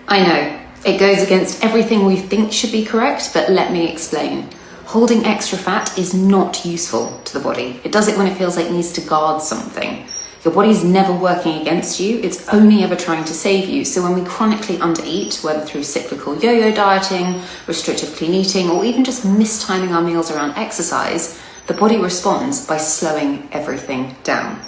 I know, it goes against everything we think should be correct, but let me explain. Holding extra fat is not useful to the body. It does it when it feels like it needs to guard something. Your body's never working against you, it's only ever trying to save you. So when we chronically undereat, whether through cyclical yo-yo dieting, restrictive clean eating, or even just mistiming our meals around exercise, the body responds by slowing everything down.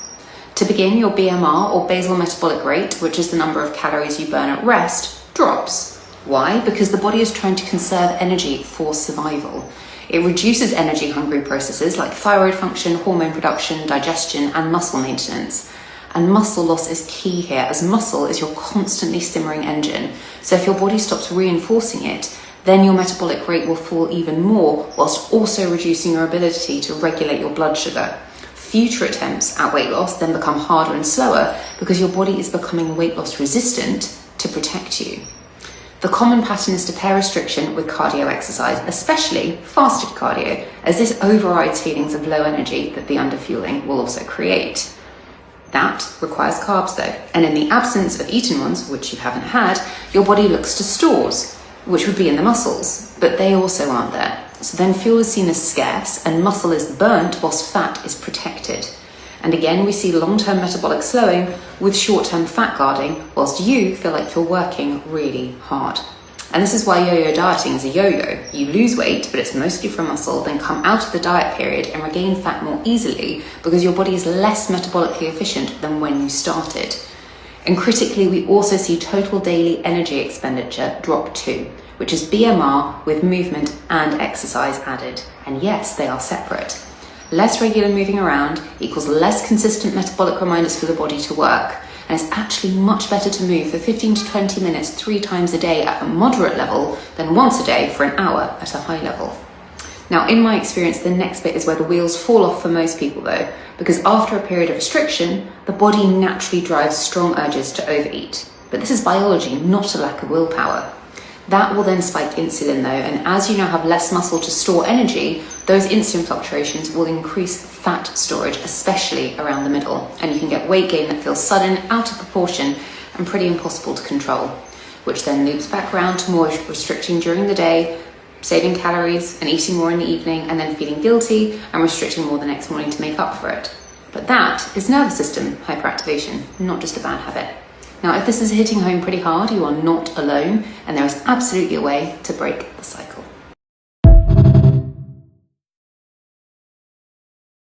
To begin, your BMR, or basal metabolic rate, which is the number of calories you burn at rest, drops. Why? Because the body is trying to conserve energy for survival. It reduces energy-hungry processes like thyroid function, hormone production, digestion, and muscle maintenance. And muscle loss is key here, as muscle is your constantly simmering engine. So if your body stops reinforcing it, then your metabolic rate will fall even more, whilst also reducing your ability to regulate your blood sugar. Future attempts at weight loss then become harder and slower because your body is becoming weight loss resistant to protect you. The common pattern is to pair restriction with cardio exercise, especially fasted cardio, as this overrides feelings of low energy that the underfueling will also create. That requires carbs though, and in the absence of eaten ones, which you haven't had, your body looks to stores, which would be in the muscles, but they also aren't there. So then fuel is seen as scarce and muscle is burnt whilst fat is protected. And again, we see long-term metabolic slowing with short-term fat guarding, whilst you feel like you're working really hard. And this is why yo-yo dieting is a yo-yo. You lose weight, but it's mostly from muscle, then come out of the diet period and regain fat more easily because your body is less metabolically efficient than when you started. And critically, we also see total daily energy expenditure drop too, which is BMR with movement and exercise added. And yes, they are separate. Less regular moving around equals less consistent metabolic reminders for the body to work. And it's actually much better to move for 15 to 20 minutes 3 times a day at a moderate level than once a day for an hour at a high level. Now, in my experience, the next bit is where the wheels fall off for most people though, because after a period of restriction, the body naturally drives strong urges to overeat. But this is biology, not a lack of willpower. That will then spike insulin though, and as you now have less muscle to store energy, those insulin fluctuations will increase fat storage, especially around the middle, and you can get weight gain that feels sudden, out of proportion, and pretty impossible to control, which then loops back around to more restricting during the day, saving calories and eating more in the evening, and then feeling guilty and restricting more the next morning to make up for it. But that is nervous system hyperactivation, not just a bad habit. Now, if this is hitting home pretty hard, you are not alone, and there is absolutely a way to break the cycle.